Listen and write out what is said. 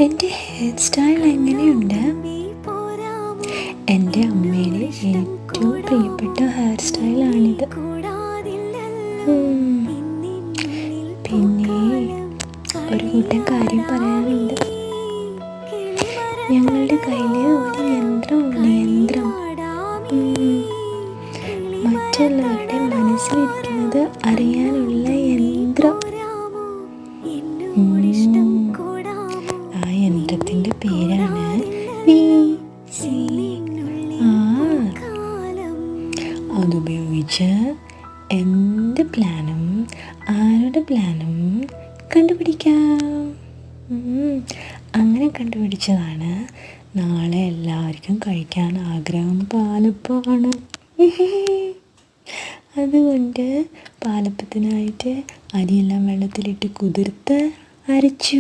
എൻ്റെ hair style എങ്ങനെയുണ്ട്? എൻ്റെ അമ്മയുടെ ഏറ്റവും പ്രിയപ്പെട്ട ഹെയർ സ്റ്റൈലാണിത്. പിന്നെ ഒരു കൂട്ടം കാര്യം പറയാനുണ്ട്. ഞങ്ങളുടെ കയ്യിൽ ഒരു യന്ത്രമുണ്ട്. മറ്റുള്ളവരുടെ മനസ്സിലിരിക്കുന്നത് അറിയാനുള്ള യന്ത്രം. ആ യന്ത്രത്തിൻ്റെ പേരാണ് VCR. അതുപയോഗിച്ച് എന്ത് പ്ലാനും ആരുടെ പ്ലാനും കണ്ടുപിടിക്കാം. അങ്ങനെ കണ്ടുപിടിച്ചതാണ് നാളെ എല്ലാവർക്കും കഴിക്കാൻ ആഗ്രഹം പാലപ്പമാണ്. അതുകൊണ്ട് പാലപ്പത്തിനായിട്ട് അരിയെല്ലാം വെള്ളത്തിലിട്ട് കുതിർത്ത് അരച്ചു.